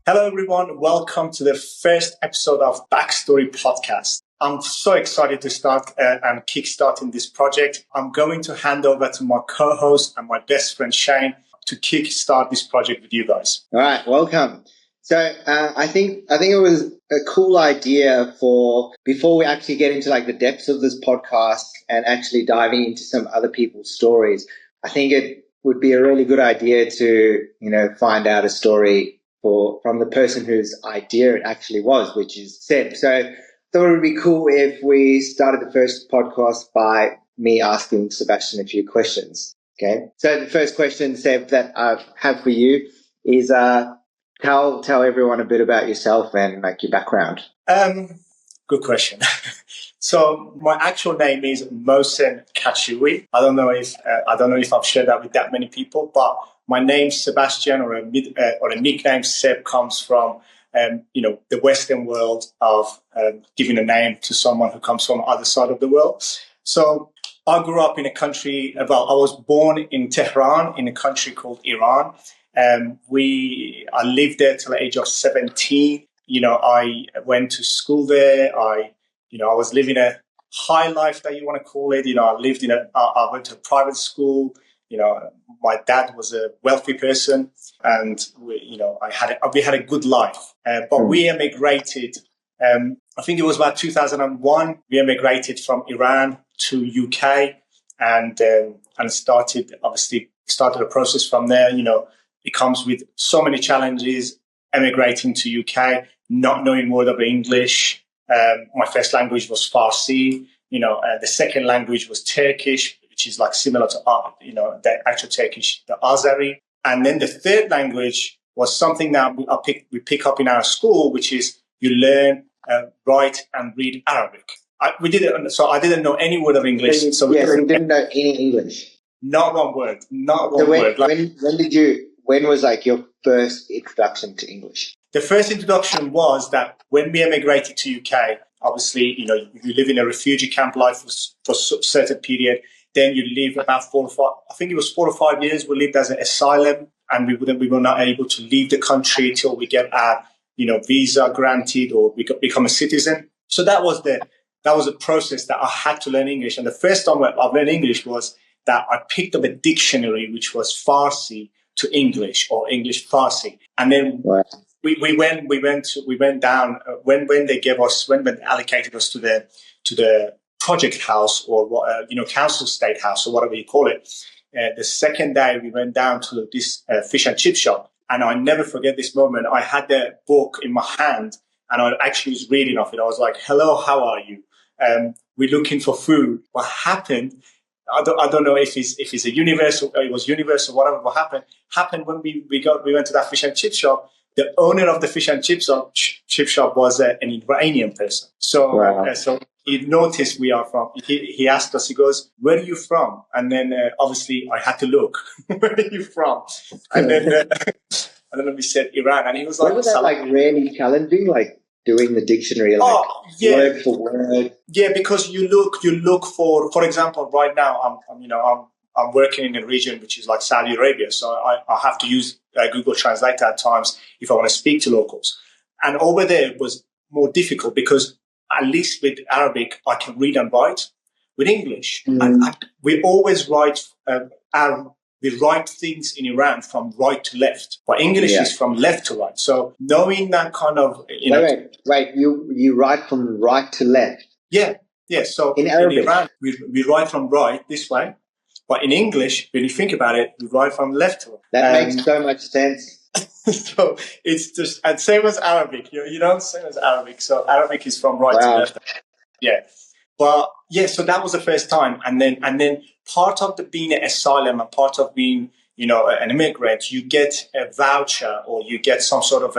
Hello, everyone. Welcome to the first episode of BackStory podcast. I'm so excited to start and kickstarting this project. I'm going to hand over to my co-host and my best friend Shane to kickstart this project with you guys. All right, welcome. So I think it was a cool idea for before we actually get into like the depths of this podcast and actually diving into some other people's stories. I think it would be a really good idea to find out a story from the person whose idea it actually was, which is Seb. So I thought it would be cool if we started the first podcast by me asking Sebastian a few questions. Okay. So the first question, Seb, that I have for you is tell everyone a bit about yourself and like your background. Good question. So my actual name is Mohsen Kachiwi. I don't know if I've shared that with that many people, but my name Sebastian or a nickname Seb comes from the Western world of giving a name to someone who comes from the other side of the world. So I grew up in a country. I was born in Tehran, in a country called Iran. I lived there till the age of 17. I went to school there. I was living a high life that you want to call it. I went to a private school. My dad was a wealthy person, and we had a good life. But we emigrated. I think it was about 2001. We emigrated from Iran to UK, and started a process from there. It comes with so many challenges. Emigrating to UK, not knowing word of English. My first language was Farsi. The second language was Turkish, which is like similar to the actual Turkish, the Azeri. And then the third language was something that we pick up in our school, which is you learn write and read Arabic. I didn't know any word of English. So you didn't know any English. Not one word. Word. When was like your first introduction to English? The first introduction was that when we emigrated to UK, obviously, you live in a refugee camp life for a certain period. Then you live about 4 or 5 years. We lived as an asylum, and we were not able to leave the country till we get our, visa granted or we become a citizen. So that was a process that I had to learn English. And the first time I learned English was that I picked up a dictionary, which was Farsi to English or English Farsi. And then we went down when they allocated us to the project house or council state house or whatever you call it. The second day we went down to this fish and chip shop, and I never forget this moment. I had the book in my hand and I actually was reading off it. I was like, "Hello, how are you? We're looking for food." What happened? I don't know if it's a universal. It was universal. Whatever. What happened when we went to that fish and chip shop. The owner of the fish and chip shop was an Iranian person. So so he noticed we are from. He asked us. He goes, "Where are you from?" And then obviously I had to look. Where are you from? And then we said Iran, and he was like, "Was that like really challenging?" Like doing the dictionary, word for word. Yeah, because you look for example, right now I'm working in a region which is like Saudi Arabia, so I have to use Google Translator at times if I want to speak to locals. And over there it was more difficult because at least with Arabic I can read and write. With English, we always write we write things in Iran from right to left, but English is from left to right. So knowing that kind of wait, you write from right to left. Yeah. So in Iran, we write from right this way, but in English, when you think about it, we write from left to right. That makes so much sense. So it's just and same as Arabic, same as Arabic. So Arabic is from right to left. Yeah. But so that was the first time, and then part of being an asylum and part of being an immigrant, you get a voucher or you get some sort of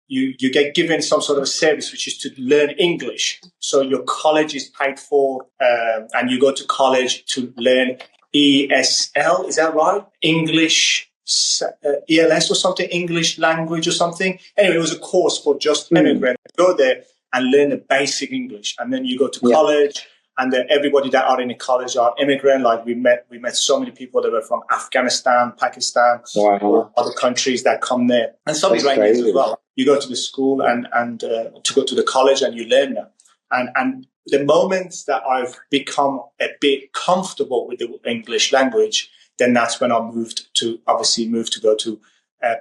you get given some sort of a service which is to learn English. So your college is paid for, and you go to college to learn ESL. Is that right? English. ELS or something, English language or something. Anyway, it was a course for just immigrants. Go there and learn the basic English, and then you go to college. And everybody that are in the college are immigrant. Like we met so many people that were from Afghanistan, Pakistan, or other countries that come there, and some Iranians as well. You go to the school and to go to the college and you learn that. And the moments that I've become a bit comfortable with the English language, then that's when I moved to go to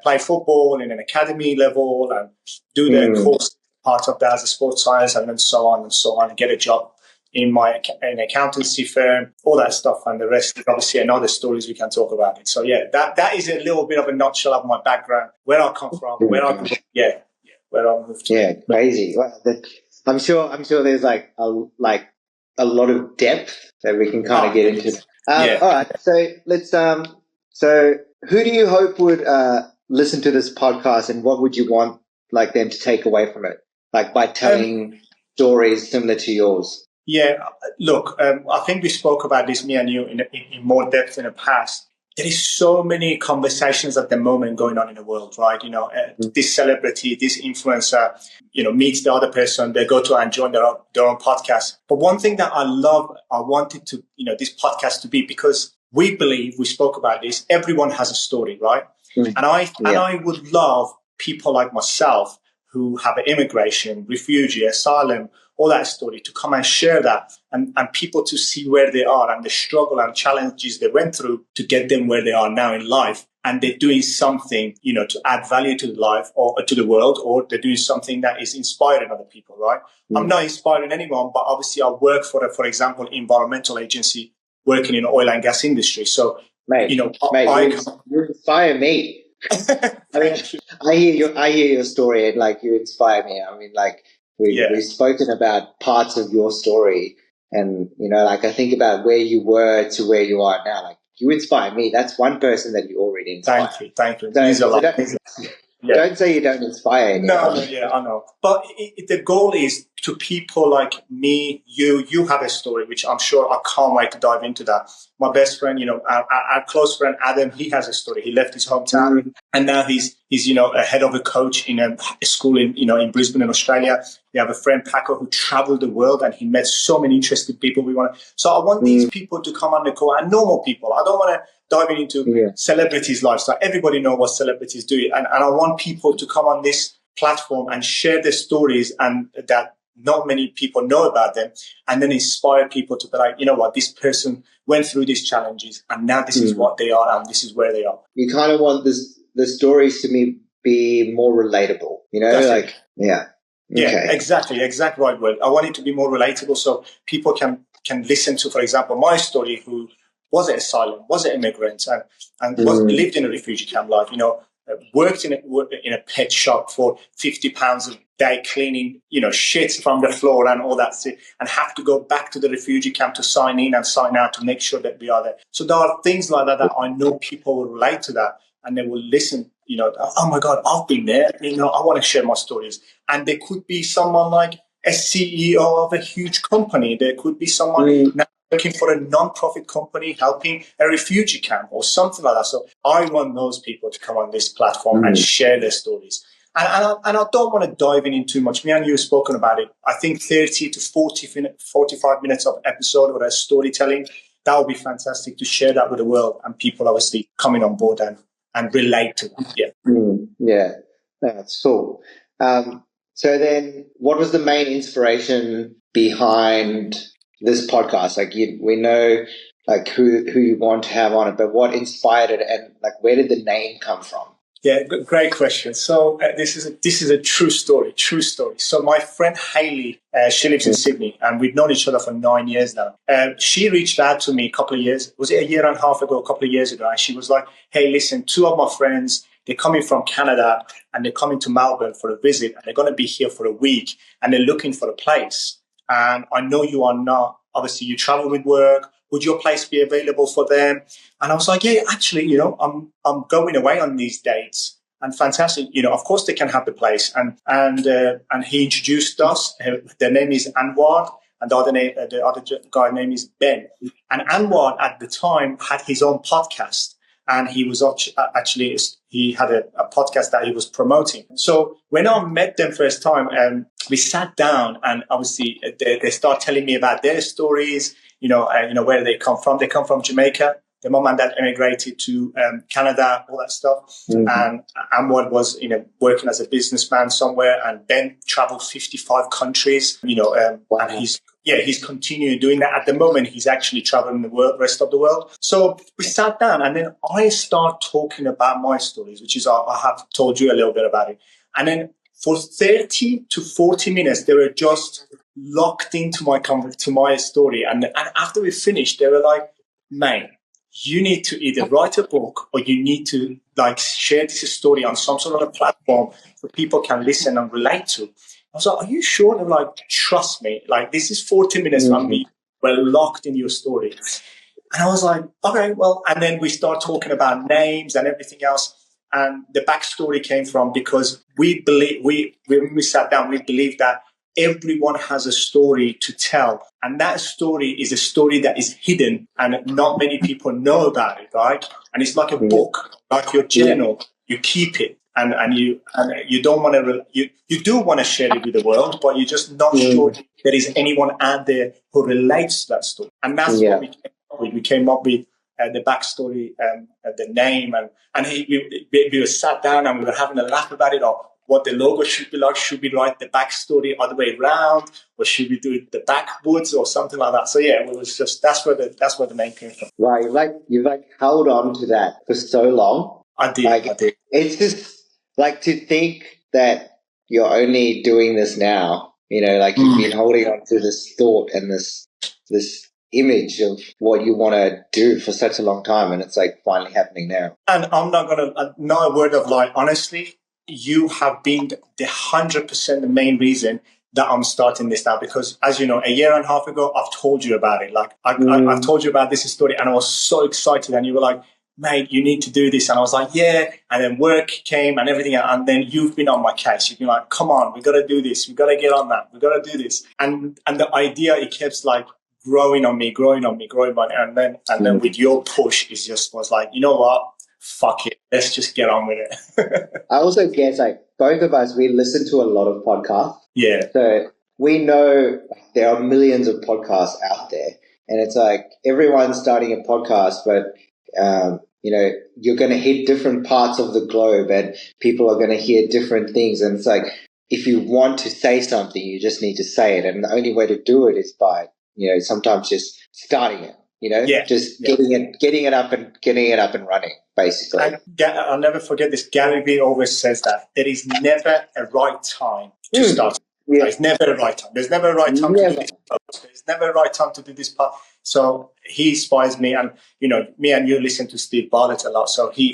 play football in an academy level and do the course part of that as a sports science, and then so on and get a job in an accountancy firm, all that stuff, and the rest is obviously another stories we can talk about it. So yeah, that is a little bit of a nutshell of my background, where I come from, where I grew up, where I moved to. Yeah, crazy. Well, I'm sure there's like a lot of depth that we can kind of get into. All right, so let's so who do you hope would listen to this podcast, and what would you want like them to take away from it, like by telling stories similar to yours? Yeah, look, I think we spoke about this, me and you, in more depth in the past. There is so many conversations at the moment going on in the world, right? You know, this celebrity, this influencer, you know, meets the other person, they go to and join their own podcast. But one thing that I wanted to, you know, this podcast to be, because we believe, we spoke about this, everyone has a story, right? And I would love people like myself who have an immigration, refugee, asylum, all that story, to come and share that, and people to see where they are and the struggle and challenges they went through to get them where they are now in life. And they're doing something, you know, to add value to life or to the world, or they're doing something that is inspiring other people, right? I'm not inspiring anyone, but obviously I work for example, environmental agency working in oil and gas industry. So, you know, you inspire me. I mean, I hear your story, and like you inspire me. I mean, like we've spoken about parts of your story, and you know, like I think about where you were to where you are now. Like you inspire me. That's one person that you already inspire. Thank you. Don't say you don't inspire anyone. No, yeah, I know. But the goal is to people like me, you have a story, which I'm sure I can't wait to dive into that. My best friend, you know, our close friend, Adam, he has a story. He left his hometown and now he's, you know, a head of a coach in a school in Brisbane in Australia. We have a friend, Paco, who traveled the world and he met so many interesting people. So I want these people to come on the call, and normal people. I don't want to dive into celebrities' lifestyle. Everybody knows what celebrities do. And I want people to come on this platform and share their stories, and that not many people know about them, and then inspire people to be like, you know what, this person went through these challenges and now this is what they are and this is where they are. You kind of want the stories to be more relatable, you know? Definitely. Yeah, exactly right word. I want it to be more relatable so people can listen to, for example, my story, who was an asylum, was an immigrant, and lived in a refugee camp life, you know, worked in a pet shop for £50 a day, cleaning, you know, shit from the floor and all that shit, and have to go back to the refugee camp to sign in and sign out to make sure that we are there. So there are things like that I know people will relate to that, and they will listen, you know, oh my God, I've been there, you know, I want to share my stories. And there could be someone like a CEO of a huge company. There could be someone now working for a non-profit company helping a refugee camp or something like that. So I want those people to come on this platform and share their stories. And I don't want to dive in too much. Me and you have spoken about it. I think 30 to 45 minutes of episode or a storytelling, that would be fantastic to share that with the world, and people obviously coming on board and relate to that. Yeah, that's cool. So then what was the main inspiration behind this podcast? Like we know like who you want to have on it, but what inspired it, and like where did the name come from? Yeah, great question. So this is a true story. So my friend Hayley, she lives in Sydney, and we've known each other for 9 years now. She reached out to me was it a year and a half ago, a couple of years ago, and she was like, hey, listen, two of my friends, they're coming from Canada and they're coming to Melbourne for a visit, and they're going to be here for a week, and they're looking for a place. And I know you are not, obviously you travel with work. Would your place be available for them? And I was like, yeah, actually, you know, I'm going away on these dates, and fantastic. You know, of course they can have the place. And he introduced us. Their name is Anwar, and the other guy name is Ben. And Anwar at the time had his own podcast, and he was he had a podcast that he was promoting. So when I met them first time, we sat down, and obviously they start telling me about their stories, where they come from. They come from Jamaica. Their mom and dad immigrated to Canada, all that stuff. And Amwad was, working as a businessman somewhere, and then traveled 55 countries, Wow. and he's continuing doing that. At the moment, he's actually traveling the rest of the world. So we sat down, and then I start talking about my stories, which is, I have told you a little bit about it. And then for 30 to 40 minutes, they were just locked into my story. And after we finished, they were like, "Man, you need to either write a book, or you need to share this story on some sort of a platform so people can listen and relate to." I was like, "Are you sure?" They're like, "Trust me. This is 40 minutes and we were locked in your story." And I was like, "Okay, well," and then we start talking about names and everything else. And the backstory came from, because when we sat down, we believe that everyone has a story to tell. And that story is a story that is hidden and not many people know about it, right? And it's like a book, like your journal. You keep it, and you don't want to, you do want to share it with the world, but you're just not sure there is anyone out there who relates to that story. And that's what we came up with. We came up with the backstory, the name, and we were sat down and we were having a laugh about it, or what the logo should be like. Should we write the backstory other way around, or should we do it the backwoods or something like that? So yeah, it was just that's where the name came from. Right, you've held on to that for so long. I did. It's just to think that you're only doing this now. You've been holding on to this thought and this image of what you want to do for such a long time, and it's finally happening now. And I'm not a word of lie. Honestly, you have been the 100% the main reason that I'm starting this now, because, as you know, a year and a half ago, I've told you about it. I've told you about this story, and I was so excited, and you were like, "Mate, you need to do this." And I was like, "Yeah." And then work came and everything. And then you've been on my case. You've been like, "Come on, we got to do this. We got to get on that. We got to do this." And the idea, it keeps growing on me. And then with your push, it just was like, you know what? Fuck it. Let's just get on with it. I also guess both of us, we listen to a lot of podcasts. Yeah. So we know there are millions of podcasts out there, and it's everyone's starting a podcast, but you're going to hit different parts of the globe, and people are going to hear different things. And it's if you want to say something, you just need to say it, and the only way to do it is by sometimes just starting it. Getting it up and running, basically. And I'll never forget this. Gary Vee always says that there is never a right time to start. Yeah. There's never a right time. There's never a right time to do this post. There's never a right time to do this part. So he inspires me, and me and you listen to Steve Bartlett a lot. So he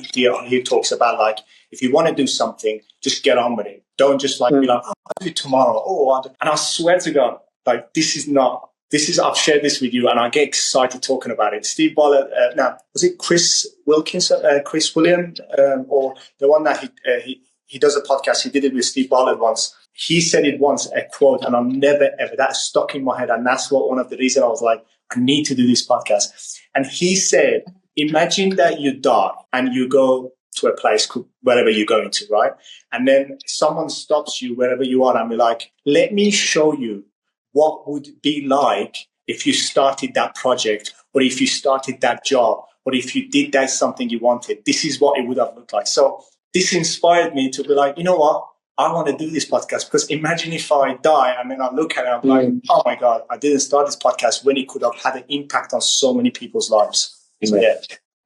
talks about if you want to do something, just get on with it. Don't just be like, "Oh, I'll do it tomorrow." And I swear to God, I've shared this with you, and I get excited talking about it. Steve Bartlett, now, was it Chris Wilkinson, Chris William, or the one that he does a podcast? He did it with Steve Bartlett once. He said it once, a quote, and I'm never ever, that stuck in my head. And that's one of the reasons I was like, I need to do this podcast. And he said, imagine that you die and you go to a place, wherever you're going to, right? And then someone stops you wherever you are and be like, "Let me show you what would it be like if you started that project, or if you started that job, or if you did that something you wanted. This is what it would have looked like." So this inspired me to be like, you know what? I want to do this podcast, because imagine if I die and then I look at it and I'm like, oh my God, I didn't start this podcast when it could have had an impact on so many people's lives. So yeah.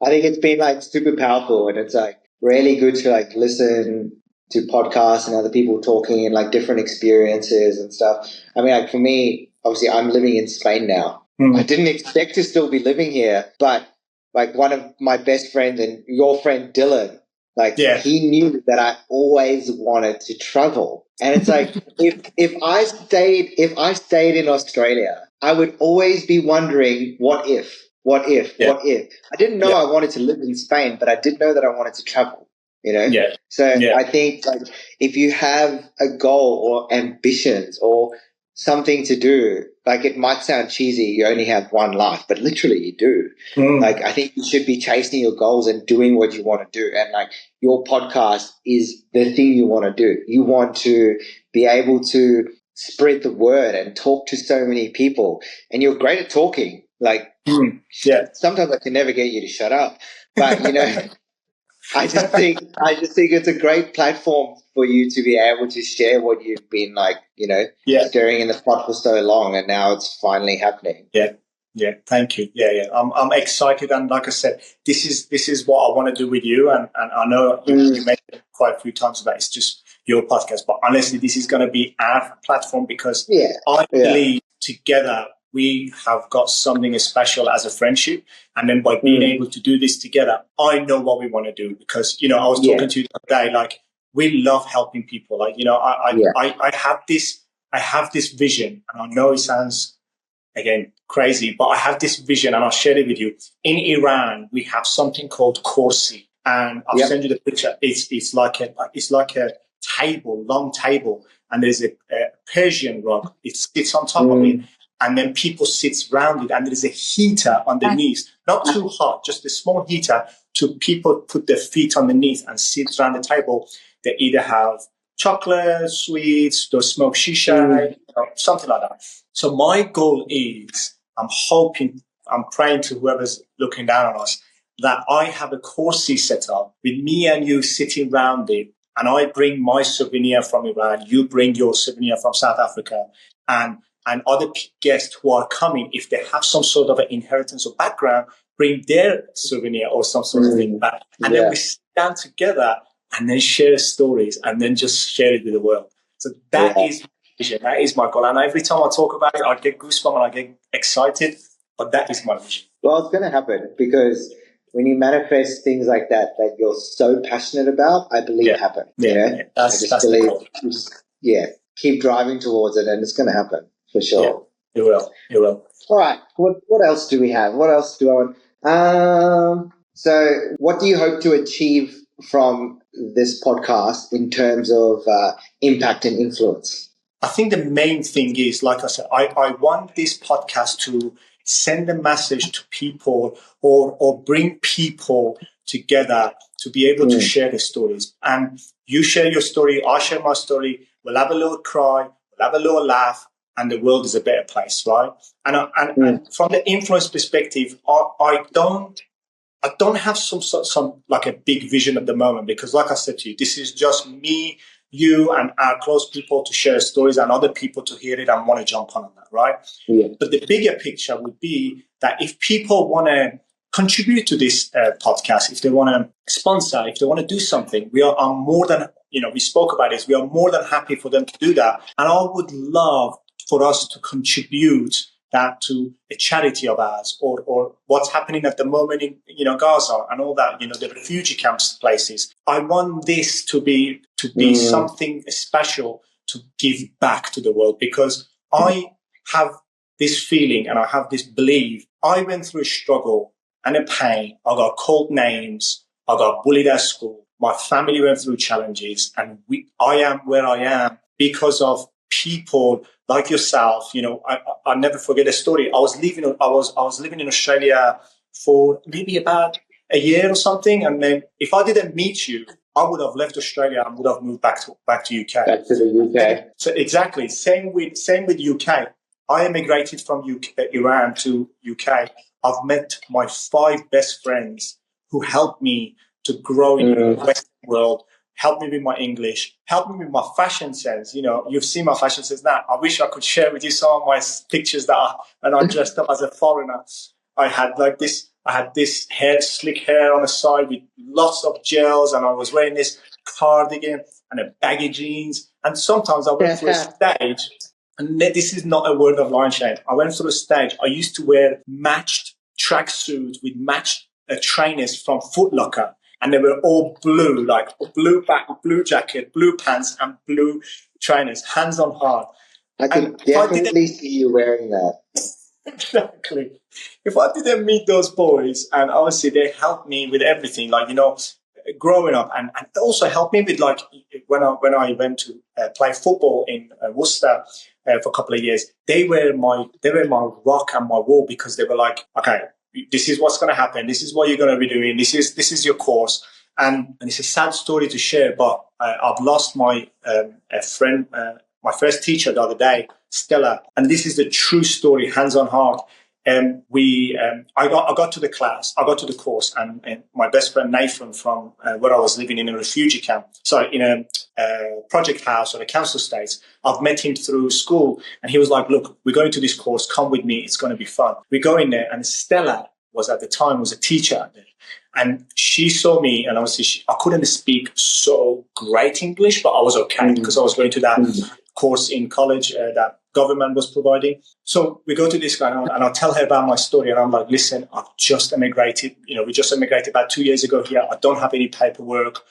I think it's been super powerful, and it's really good to listen to podcasts and other people talking and different experiences and stuff. I mean, for me, obviously I'm living in Spain now. I didn't expect to still be living here, but one of my best friends and your friend Dylan, he knew that I always wanted to travel. And it's if I stayed in Australia, I would always be wondering, what if? I didn't know I wanted to live in Spain, but I did know that I wanted to travel. I think if you have a goal or ambitions or something to do, it might sound cheesy, you only have one life, but literally you do. I think you should be chasing your goals and doing what you want to do. And your podcast is the thing you want to do. You want to be able to spread the word and talk to so many people. And you're great at talking. Like, Yeah. sometimes I can never get you to shut up, but I just think it's a great platform for you to be able to share what you've been like, Yeah. stirring in the pot for so long, and now it's finally happening. Yeah. Yeah. Thank you. Yeah. Yeah. I'm excited. And like I said, this is what I want to do with you. And I know you mentioned quite a few times that it's just your podcast, but honestly, this is going to be our platform because Yeah. I Yeah. believe together we have got something special as a friendship. And then by being able to do this together, I know what we want to do because, I was Yeah. talking to you the other day, like we love helping people. Like, Yeah. I have this vision and I know it sounds again crazy, but I have this vision and I'll share it with you. In Iran, we have something called Kursi, and I'll Yep. send you the picture. It's like a table, long table, and there's a Persian rug. It sits on top of it, and then people sits around it, and there's a heater underneath, not too hot, just a small heater to people put their feet underneath and sit around the table. They either have chocolate, sweets, they smoke shisha, something like that. So my goal is, I'm praying to whoever's looking down on us that I have a Corsi set up with me and you sitting around it, and I bring my souvenir from Iran, you bring your souvenir from South Africa, and other guests who are coming, if they have some sort of an inheritance or background, bring their souvenir or some sort of thing back, and then we stand together and then share stories and then just share it with the world. So that is vision. That is my goal. And every time I talk about it, I get goosebumps and I get excited. But that is my vision. Well, it's going to happen because when you manifest things like that you're so passionate about, I believe happen. Yeah. I just That's believe, the goal. keep driving towards it, and it's going to happen for sure. Yeah, it will. It will. All right. What else do we have? What else do I want? So, what do you hope to achieve from this podcast in terms of impact and influence? I think the main thing is, like I said, I want this podcast to send a message to people or bring people together to be able to share their stories. And you share your story, I share my story, we'll have a little cry, we'll have a little laugh, and the world is a better place, right? And from the influence perspective, I don't have some like a big vision at the moment because, like I said to you, this is just me, you, and our close people to share stories and other people to hear it and want to jump on that, right? Yeah. But the bigger picture would be that if people want to contribute to this podcast, if they want to sponsor, if they want to do something, I'm more than, we spoke about this, we are more than happy for them to do that. And I would love for us to contribute that to a charity of ours or what's happening at the moment in, Gaza and all that, the refugee camps places. I want this to be something special to give back to the world because I have this feeling and I have this belief. I went through a struggle and a pain. I got called names. I got bullied at school. My family went through challenges, and I am where I am because of people like yourself. I never forget a story. I was living in Australia for maybe about a year or something, and then if I didn't meet you, I would have left Australia and would have moved back to UK. Back to the UK. So exactly, same with UK. I immigrated from Iran to UK. I've met my 5 best friends who helped me to grow in the Western world, helped me with my English, helped me with my fashion sense. You've seen my fashion sense now. I wish I could share with you some of my pictures when I dressed up as a foreigner. I had this slick hair on the side with lots of gels, and I was wearing this cardigan and a baggy jeans. And sometimes I went through a stage, and this is not a word of line shame. I went through a stage. I used to wear matched tracksuits with matched trainers from Foot Locker, and they were all blue, like blue back, blue jacket, blue pants, and blue trainers, hands on heart. I can definitely see you wearing that. Exactly. If I didn't meet those boys, and obviously they helped me with everything, like, growing up, and also helped me with, like, when I went to play football in Worcester for a couple of years, they were my rock and my wall because they were like, okay, this is what's going to happen. This is what you're going to be doing. This is your course. And it's a sad story to share, but I've lost my a friend my first teacher the other day, Stella, and this is the true story, hands on heart. I got to the class, I got to the course, and my best friend Nathan from where I was living in a refugee camp, sorry, in a project house on a council estate. I've met him through school, and he was like, "Look, we're going to this course. Come with me. It's going to be fun." We go in there, and Stella was at the time was a teacher out there, and she saw me, and obviously I couldn't speak so great English, but I was okay because I was going to that course in college that government was providing. So we go to this guy, and I'll tell her about my story, and I'm like, "Listen, I've just emigrated. We just emigrated about 2 years ago here. I don't have any paperwork,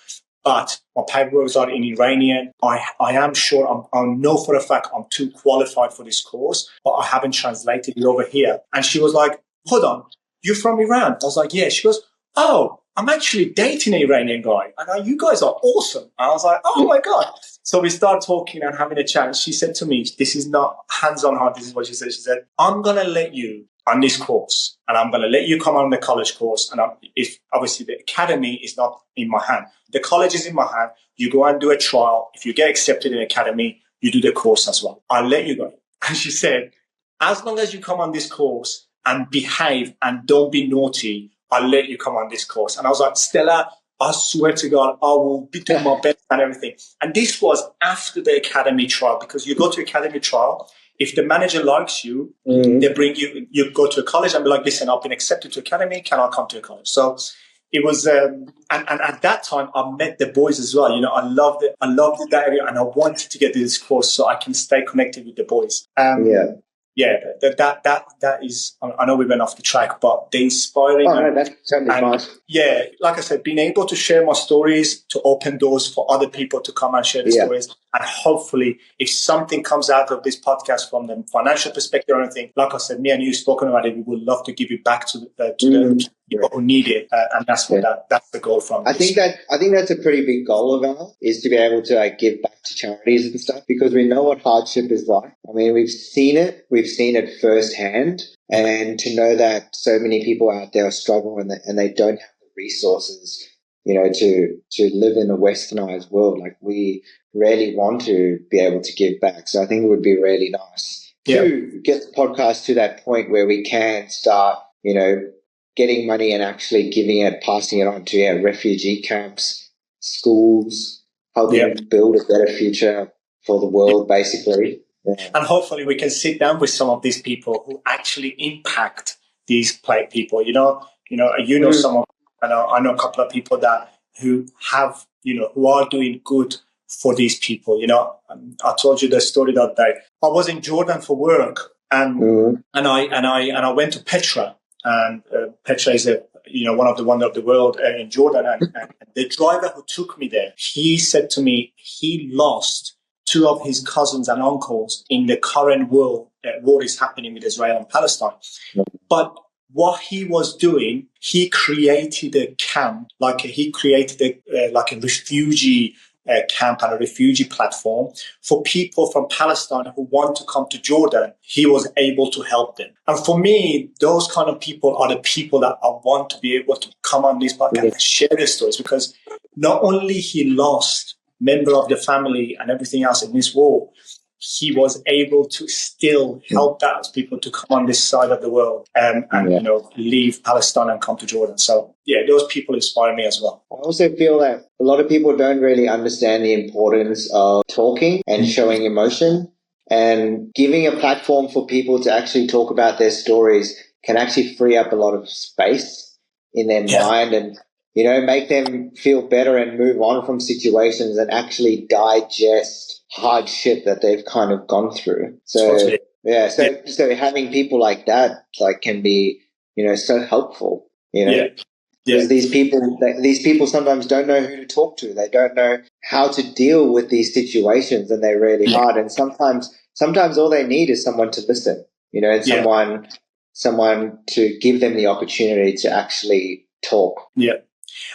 but my paperwork are in Iranian. I am sure, I know for a fact I'm too qualified for this course, but I haven't translated it over here." And she was like, "Hold on, you're from Iran?" I was like, "Yeah." She goes, "Oh, I'm actually dating an Iranian guy, and you guys are awesome." And I was like, "Oh my God." So we start talking and having a chat. And she said to me, this is not hands on heart. This is what she said. She said, "I'm going to let you on this course, and I'm going to let you come on the college course. And if obviously the academy is not in my hand, the college is in my hand. You go and do a trial. If you get accepted in academy, you do the course as well. I'll let you go." And she said, "As long as you come on this course and behave and don't be naughty, I'll let you come on this course." And I was like, "Stella, I swear to God, I will be doing my best and everything." And this was after the academy trial, because you go to academy trial. If the manager likes you, they bring you go to a college and be like, "Listen, I've been accepted to academy. Can I come to a college?" So it was, and at that time, I met the boys as well. I loved it. I loved that area, and I wanted to get to this course so I can stay connected with the boys. Yeah, that is. I know we went off the track, but the inspiring. Oh no, that's totally fine. Yeah, like I said, being able to share my stories to open doors for other people to come and share the stories, and hopefully, if something comes out of this podcast from the financial perspective or anything, like I said, me and you spoken about it, we would love to give it back to the people who need it, and that's what that's the goal from. I think that's a pretty big goal of ours, is to be able to give back to charities and stuff, because we know what hardship is like. I mean, we've seen it firsthand, and to know that so many people out there are struggling and they don't have the resources, to live in a westernized world. Like, we really want to be able to give back. So I think it would be really nice to get the podcast to that point where we can start, getting money and actually giving it, passing it on to refugee camps, schools, helping build a better future for the world, basically. Yeah. And hopefully we can sit down with some of these people who actually impact these people. Some of, I know a couple of people who have, who are doing good for these people. I told you the story that day. I was in Jordan for work, and I went to Petra. And Petra is one of the wonder of the world in Jordan. And the driver who took me there, he said to me, he lost two of his cousins and uncles in the current war is happening with Israel and Palestine. But what he was doing, he created a camp, he created a refugee camp and a refugee platform for people from Palestine who want to come to Jordan. He was able to help them. And for me, those kind of people are the people that I want to be able to come on this podcast and share their stories, because not only he lost member of the family and everything else in this war, he was able to still help those people to come on this side of the world and leave Palestine and come to Jordan. So, those people inspire me as well. I also feel that a lot of people don't really understand the importance of talking and showing emotion, and giving a platform for people to actually talk about their stories can actually free up a lot of space in their mind and, make them feel better and move on from situations and actually digest hardship that they've kind of gone through. So, so having people like that, can be, so helpful, Because these people sometimes don't know who to talk to. They don't know how to deal with these situations, and they're really hard. And sometimes all they need is someone to listen, and someone to give them the opportunity to actually talk. Yeah.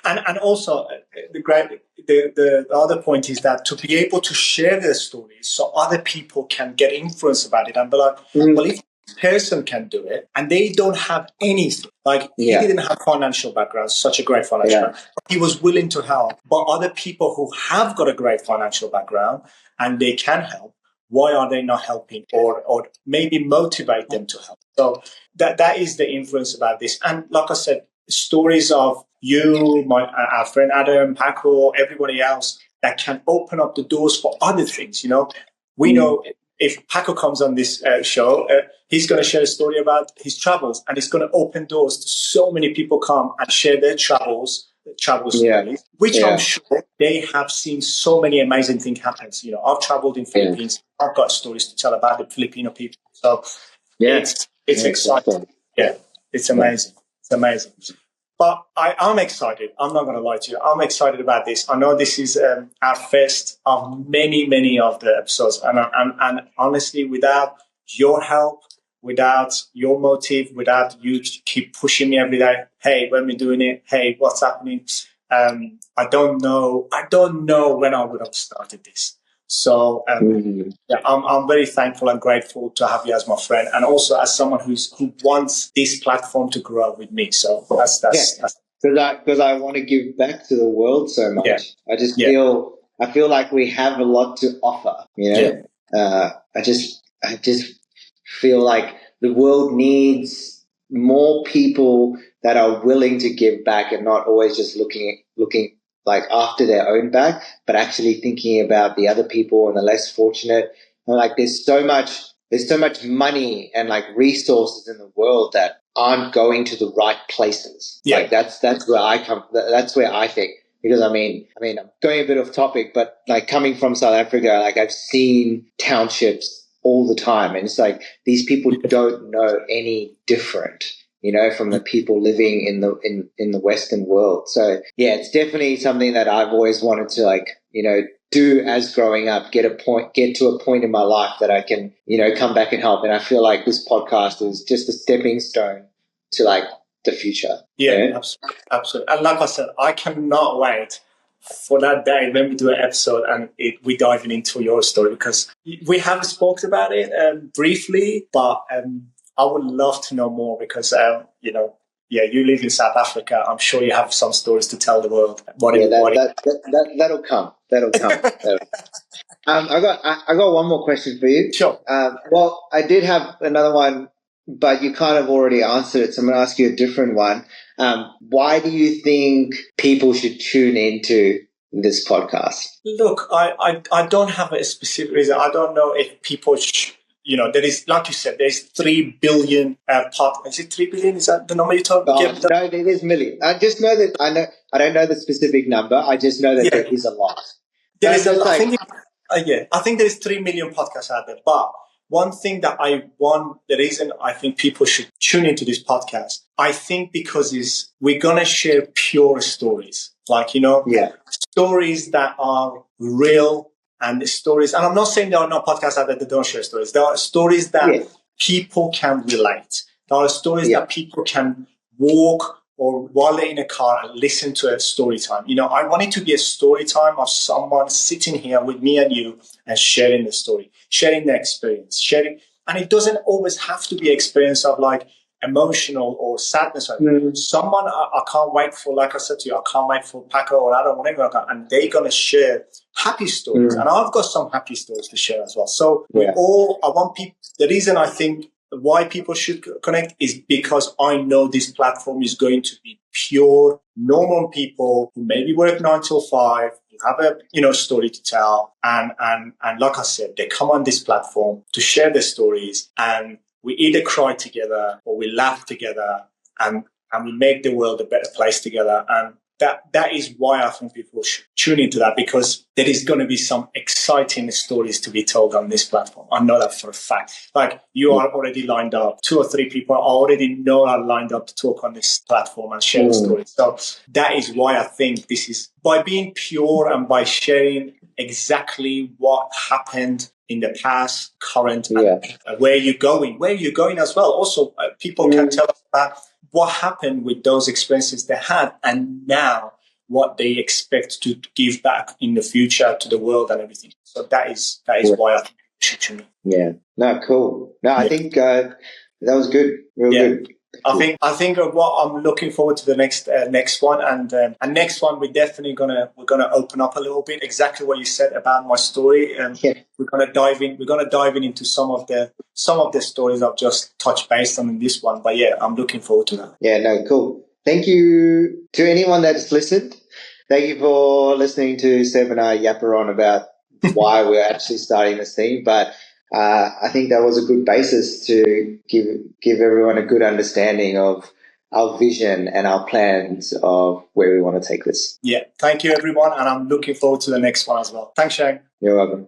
And also the other point is that to be able to share their stories so other people can get influence about it and be like, well, if this person can do it and they don't have anything, he didn't have financial background, such a great financial background. He was willing to help, but other people who have got a great financial background and they can help, why are they not helping, or maybe motivate them to help. So that is the influence about this. And like I said, stories of you, our friend Adam, Paco, everybody else that can open up the doors for other things. We know if Paco comes on this show, he's going to share a story about his travels, and it's going to open doors to so many people come and share their travel stories, which I'm sure they have seen so many amazing things happen. I've traveled in Philippines. I've got stories to tell about the Filipino people. So it's exciting. Awesome. Yeah, it's amazing. It's amazing. But I'm excited. I'm not going to lie to you. I'm excited about this. I know this is our first of many, many of the episodes. And honestly, without your help, without your motive, without you keep pushing me every day, hey, when we're doing it, hey, what's happening? I don't know when I would have started this. So I'm very thankful and grateful to have you as my friend, and also as someone who wants this platform to grow with me. So that's because I want to give back to the world so much. Yeah. I just feel like we have a lot to offer. I just feel like the world needs more people that are willing to give back and not always just looking like after their own back, but actually thinking about the other people and the less fortunate. And like there's so much money and like resources in the world that aren't going to the right places. Yeah. Like that's where that's where I think. Because I mean, I'm going a bit off topic, but like coming from South Africa, like I've seen townships all the time, and it's like these people don't know any different, from the people living in the Western world. So yeah, it's definitely something that I've always wanted to do as growing up, get to a point in my life that I can, come back and help. And I feel like this podcast is just a stepping stone to like the future. Yeah, absolutely. And like I said, I cannot wait for that day when we do an episode and we diving into your story, because we have spoken about it briefly, but I would love to know more because, you live in South Africa. I'm sure you have some stories to tell the world. That'll come. That'll come. I got one more question for you. Sure. Well, I did have another one, but you kind of already answered it, so I'm going to ask you a different one. Why do you think people should tune into this podcast? Look, I don't have a specific reason. I don't know if people there is, like you said, there's 3 billion Is it 3 billion? Is that the number you're talking about? No, it is million. I just know that I don't know the specific number. I just know that there is a lot. There is I think there is 3 million podcasts out there. But one thing the reason I think people should tune into this podcast, I think because we're going to share pure stories. Stories that are real, and the stories, and I'm not saying there are no podcasts out there that don't share stories. There are stories that people can relate. There are stories that people can walk or while they're in a car and listen to a story time. I want it to be a story time of someone sitting here with me and you and sharing the story, sharing their experience, and it doesn't always have to be experience of like emotional or sadness. Someone I can't wait for, like I said to you, I can't wait for Paco or Adam, whatever, and they're going to share happy stories. And I've got some happy stories to share as well. So I want people, the reason I think why people should connect is because I know this platform is going to be pure, normal people who maybe work 9 till 5, who have a story to tell, and like I said, they come on this platform to share their stories, and we either cry together or we laugh together, and we make the world a better place together. And that is why I think people should tune into that, because there is going to be some exciting stories to be told on this platform. I know that for a fact. Like, you are already lined up. 2 or 3 people I already know are lined up to talk on this platform and share the stories. So that is why I think this is, by being pure and by sharing exactly what happened in the past, current, and where you're going as well. Also, people can tell us about what happened with those experiences they had, and now what they expect to give back in the future to the world and everything. So that is why I think you should tune in. Yeah. No, cool. No, I think that was good. Real good. I think of what I'm looking forward to the next one, and next one we're gonna open up a little bit exactly what you said about my story. Yeah. We're gonna dive in into some of the stories I've just touched base on in this one. But yeah, I'm looking forward to that. Yeah, no, cool. Thank you to anyone that's listened. Thank you for listening to Seb and I yapper on about why we're actually starting this thing. But I think that was a good basis to give everyone a good understanding of our vision and our plans of where we want to take this. Yeah, thank you everyone, and I'm looking forward to the next one as well. Thanks, Shane. You're welcome.